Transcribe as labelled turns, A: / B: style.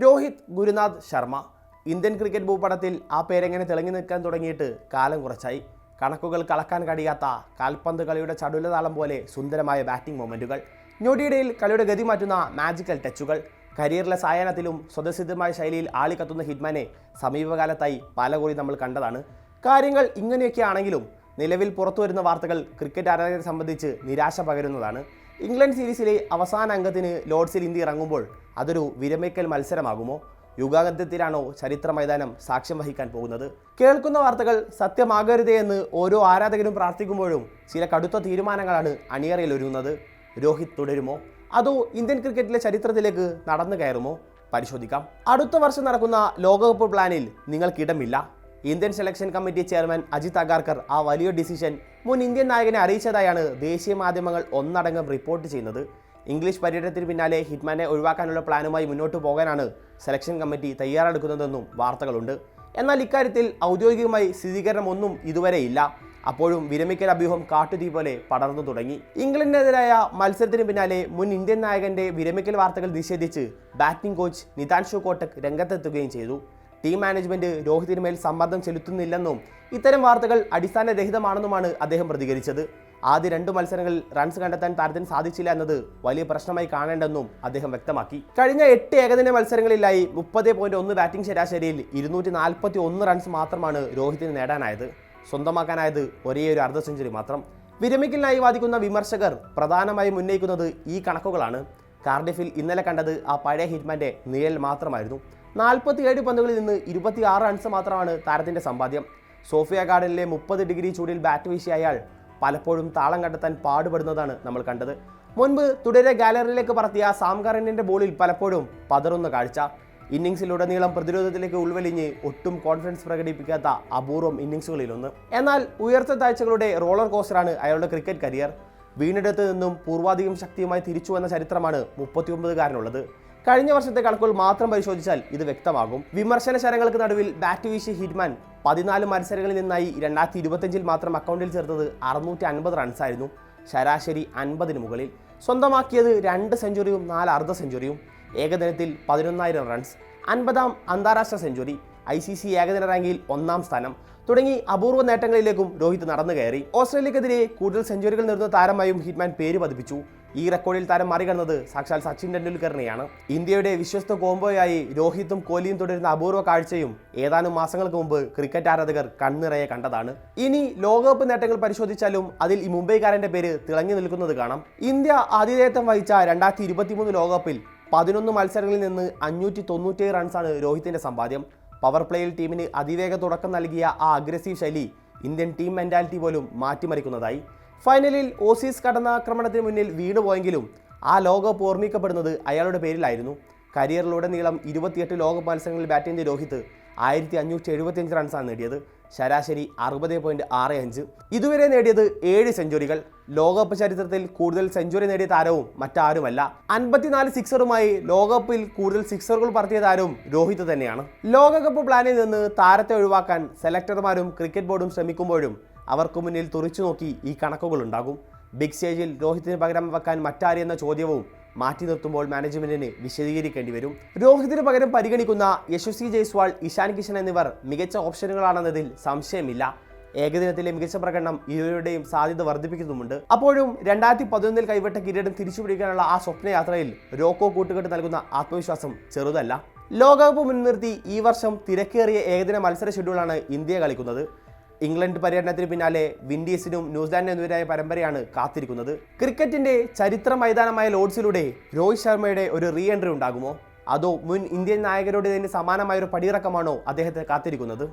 A: Rohit Gurunath Sharma. Indian cricket ഭൂപടത്തിൽ ആ പേരെങ്ങനെ തിളങ്ങി നിൽക്കാൻ തുടങ്ങിയിട്ട് കാലം കുറച്ചായി. കണക്കുകൾ കളക്കാൻ കഴിയാത്ത കാൽപന്ത് കളിയുടെ ചടുലതാളം പോലെ സുന്ദരമായ ബാറ്റിംഗ് മൊമെൻറ്റുകൾ, ഞൊടിയിടയിൽ കളിയുടെ ഗതി മാറ്റുന്ന മാജിക്കൽ ടച്ചുകൾ, കരിയറിലെ സായാഹ്നത്തിലും സ്വതസിദ്ധമായ ശൈലിയിൽ ആളിക്കത്തുന്ന ഹിറ്റ്മാനെ സമീപകാലത്തായി പലകുറി നമ്മൾ കണ്ടതാണ്. കാര്യങ്ങൾ ഇങ്ങനെയൊക്കെ ആണെങ്കിലും നിലവിൽ പുറത്തുവരുന്ന വാർത്തകൾ ക്രിക്കറ്റ് ആരാധകരെ സംബന്ധിച്ച് നിരാശ പകരുന്നതാണ്. ഇംഗ്ലണ്ട് സീരീസിലെ അവസാന അംഗത്തിന് ലോർഡ്സിൽ ഇന്ത്യ ഇറങ്ങുമ്പോൾ അതൊരു വിരമിക്കൽ മത്സരമാകുമോ? യുഗാന്ത്യത്തിലാണോ ചരിത്ര മൈതാനം സാക്ഷ്യം വഹിക്കാൻ പോകുന്നത്? കേൾക്കുന്ന വാർത്തകൾ സത്യമാകരുതേ എന്ന് ഓരോ ആരാധകരും പ്രാർത്ഥിക്കുമ്പോഴും ചില കടുത്ത തീരുമാനങ്ങളാണ് അണിയറയിൽ ഒരുങ്ങുന്നത്. രോഹിത് തുടരുമോ, അതോ ഇന്ത്യൻ ക്രിക്കറ്റിലെ ചരിത്രത്തിലേക്ക് നടന്നു കയറുമോ? പരിശോധിക്കാം. അടുത്ത വർഷം നടക്കുന്ന ലോകകപ്പ് പ്ലാനിൽ നിങ്ങൾക്കിടമില്ല. Indian selection committee chairman Ajit Agarkar ആ വലിയ ഡിസിഷൻ മുൻ ഇന്ത്യൻ നായകനെ അറിയിച്ചതായാണ് ദേശീയ മാധ്യമങ്ങൾ ഒന്നടങ്കം റിപ്പോർട്ട് ചെയ്യുന്നത്. ഇംഗ്ലീഷ് പര്യടനത്തിന് പിന്നാലെ ഹിറ്റ്മാനെ ഒഴിവാക്കാനുള്ള പ്ലാനുമായി മുന്നോട്ട് പോകാനാണ് സെലക്ഷൻ കമ്മിറ്റി തയ്യാറെടുക്കുന്നതെന്നും വാർത്തകളുണ്ട്. എന്നാൽ ഇക്കാര്യത്തിൽ ഔദ്യോഗികമായി സ്ഥിരീകരണമൊന്നും ഇതുവരെ ഇല്ല. അപ്പോഴും വിരമിക്കൽ അഭ്യൂഹം കാട്ടുതീ പോലെ പടർന്നു തുടങ്ങി. ഇംഗ്ലണ്ടിനെതിരായ മത്സരത്തിന് പിന്നാലെ മുൻ ഇന്ത്യൻ നായകന്റെ വിരമിക്കൽ വാർത്തകൾ നിഷേധിച്ച് ബാറ്റിംഗ് കോച്ച് നിതാൻഷു കോട്ടക് രംഗത്തെത്തുകയും ചെയ്തു. ടീം മാനേജ്മെന്റ് രോഹിതിന് മേൽ സമ്മർദ്ദം ചെലുത്തുന്നില്ലെന്നും ഇത്തരം വാർത്തകൾ അടിസ്ഥാനരഹിതമാണെന്നുമാണ് അദ്ദേഹം പ്രതികരിച്ചത്. ആദ്യ 2 മത്സരങ്ങളിൽ റൺസ് കണ്ടെത്താൻ താരത്തിന് സാധിച്ചില്ല എന്നത് വലിയ പ്രശ്നമായി കാണേണ്ടെന്നും അദ്ദേഹം വ്യക്തമാക്കി. കഴിഞ്ഞ 8 ഏകദിന മത്സരങ്ങളിലായി 30.1 ബാറ്റിംഗ് ശരാശരിയിൽ 241 റൺസ് മാത്രമാണ് രോഹിതിന് നേടാനായത്. സ്വന്തമാക്കാനായത് ഒരേയൊരു അർദ്ധ സെഞ്ചുറി മാത്രം. വിരമിക്കലിനായി വാദിക്കുന്ന വിമർശകർ പ്രധാനമായും ഉന്നയിക്കുന്നത് ഈ കണക്കുകളാണ്. കാർഡിഫിൽ ഇന്നലെ കണ്ടത് ആ പഴയ ഹിറ്റ്മാന്റെ നിഴൽ മാത്രമായിരുന്നു. 47 പന്തുകളിൽ നിന്ന് 26 റൺസ് മാത്രമാണ് താരത്തിന്റെ സമ്പാദ്യം. സോഫിയ ഗാർഡനിലെ 30 ഡിഗ്രി ചൂടിൽ ബാറ്റ് വീശിയ അയാൾ പലപ്പോഴും താളം കണ്ടെത്താൻ പാടുപെടുന്നതാണ് നമ്മൾ കണ്ടത്. മുൻപ് തുടരെ ഗാലറിയിലേക്ക് പറത്തിയ സാം കറന്റിന്റെ ബോളിൽ പലപ്പോഴും പതറുന്ന കാഴ്ച. ഇന്നിംഗ്സിലുടനീളം പ്രതിരോധത്തിലേക്ക് ഉൾവലിഞ്ഞ് ഒട്ടും കോൺഫിഡൻസ് പ്രകടിപ്പിക്കാത്ത അപൂർവം ഇന്നിംഗ്സുകളിലൊന്ന്. എന്നാൽ ഉയർത്ത താഴ്ചകളുടെ റോളർ കോസ്റ്ററാണ് അയാളുടെ ക്രിക്കറ്റ് കരിയർ. വീണ്ടെടുത്ത് നിന്നും പൂർവാധികം ശക്തിയുമായി തിരിച്ചു വന്ന ചരിത്രമാണ് 39-കാരനുള്ളത്. കഴിഞ്ഞ വർഷത്തെ കണക്കുകൾ മാത്രം പരിശോധിച്ചാൽ ഇത് വ്യക്തമാകും. വിമർശന ശരങ്ങൾക്ക് നടുവിൽ ബാറ്റ് വീശിയ ഹിറ്റ്മാൻ 14 മത്സരങ്ങളിൽ നിന്നായി 2025 മാത്രം അക്കൗണ്ടിൽ ചേർത്തത് 650 റൺസായിരുന്നു. ശരാശരി 50-ന് മുകളിൽ. സ്വന്തമാക്കിയത് 2 സെഞ്ചുറിയും 4 അർദ്ധ സെഞ്ചുറിയും. ഏകദിനത്തിൽ 11,000 റൺസ്, 50ാം അന്താരാഷ്ട്ര സെഞ്ചുറി, ICC ഏകദിന റാങ്കിൽ 1ാം സ്ഥാനം തുടങ്ങി അപൂർവ നേട്ടങ്ങളിലേക്കും രോഹിത് നടന്നു കയറി. ഓസ്ട്രേലിയക്കെതിരെ കൂടുതൽ സെഞ്ചുറികൾ നേടുന്ന താരമായും ഹിറ്റ്മാൻ പേര് പതിപ്പിച്ചു. ഈ റെക്കോർഡിൽ താരം മറികടന്നത് സാക്ഷാൽ സച്ചിൻ ടെണ്ടുൽക്കറിനെയാണ്. ഇന്ത്യയുടെ വിശ്വസ്ത കോംബോയായി രോഹിത്തും കോഹ്ലിയും തുടരുന്ന അപൂർവ കാഴ്ചയും ഏതാനും മാസങ്ങൾക്ക് മുമ്പ് ക്രിക്കറ്റ് ആരാധകർ കണ്ണിറയെ കണ്ടതാണ്. ഇനി ലോകകപ്പ് നേട്ടങ്ങൾ പരിശോധിച്ചാലും അതിൽ ഈ മുംബൈക്കാരന്റെ പേര് തിളങ്ങി നിൽക്കുന്നത് കാണാം. ഇന്ത്യ ആതിഥേയത്വം വഹിച്ച 2023 ലോകകപ്പിൽ 11 മത്സരങ്ങളിൽ നിന്ന് 597 റൺസാണ് രോഹിത്തിന്റെ സമ്പാദ്യം. പവർ പ്ലേയിൽ ടീമിന് അതിവേഗ തുടക്കം നൽകിയ ആ അഗ്രസീവ് ശൈലി ഇന്ത്യൻ ടീം മെന്റാലിറ്റി പോലും മാറ്റിമറിക്കുന്നതായി. ഫൈനലിൽ ഓസീസ് കടന്നാക്രമണത്തിന് മുന്നിൽ വീണുപോയെങ്കിലും ആ ലോകകപ്പ് ഓർമ്മിക്കപ്പെടുന്നത് അയാളുടെ പേരിലായിരുന്നു. കരിയറിലുടനീളം 28 ലോകകപ്പ് മത്സരങ്ങളിൽ ബാറ്റ് ചെയ്ത രോഹിത് 1575 റൺസാണ് നേടിയത്. ശരാശരി 60.65. ഇതുവരെ നേടിയത് 7 സെഞ്ചുറികൾ. ലോകകപ്പ് ചരിത്രത്തിൽ കൂടുതൽ സെഞ്ചുറി നേടിയ താരവും മറ്റാരുമല്ല. 54 സിക്സറുമായി ലോകകപ്പിൽ കൂടുതൽ സിക്സറുകൾ പറത്തിയ താരവും രോഹിത് തന്നെയാണ്. ലോകകപ്പ് പ്ലാനിൽ നിന്ന് താരത്തെ ഒഴിവാക്കാൻ സെലക്ടർമാരും ക്രിക്കറ്റ് ബോർഡും ശ്രമിക്കുമ്പോഴും അവർക്ക് മുന്നിൽ തുറിച്ചു നോക്കി ഈ കണക്കുകൾ ഉണ്ടാകും. ബിഗ് സ്റ്റേജിൽ രോഹിത്തിന് പകരം വെക്കാൻ മറ്റാരെന്ന ചോദ്യവും മാറ്റി നിർത്തുമ്പോൾ മാനേജ്മെന്റിന് വിശദീകരിക്കേണ്ടി വരും. രോഹിതിന് പകരം പരിഗണിക്കുന്ന യശസ്വി ജയ്സ്വാൾ, ഇഷാൻ കിഷൻ എന്നിവർ മികച്ച ഓപ്ഷനുകളാണെന്നതിൽ സംശയമില്ല. ഏകദിനത്തിലെ മികച്ച പ്രകടനം ഇരുവരുടെയും സാധ്യത വർദ്ധിപ്പിക്കുന്നുമുണ്ട്. അപ്പോഴും 2011 കൈവിട്ട കിരീടം തിരിച്ചുപിടിക്കാനുള്ള ആ സ്വപ്നയാത്രയിൽ രോക്കോ കൂട്ടുകെട്ട് നൽകുന്ന ആത്മവിശ്വാസം ചെറുതല്ല. ലോകകപ്പ് മുൻനിർത്തി ഈ വർഷം തിരക്കേറിയ ഏകദിന മത്സര ഷെഡ്യൂളാണ് ഇന്ത്യ കളിക്കുന്നത്. ഇംഗ്ലണ്ട് പര്യടനത്തിന് പിന്നാലെ വിൻഡീസിനും ന്യൂസിലാൻഡിനെതിരായ പരമ്പരയാണ് കാത്തിരിക്കുന്നത്. ക്രിക്കറ്റിന്റെ ചരിത്ര മൈതാനമായ ലോർഡ്സിലൂടെ രോഹിത് ശർമ്മയുടെ ഒരു റീ എൻട്രി ഉണ്ടാകുമോ, അതോ മുൻ ഇന്ത്യൻ നായകരുടെ സമാനമായൊരു പടിയിറക്കമാണോ അദ്ദേഹത്തെ കാത്തിരിക്കുന്നത്?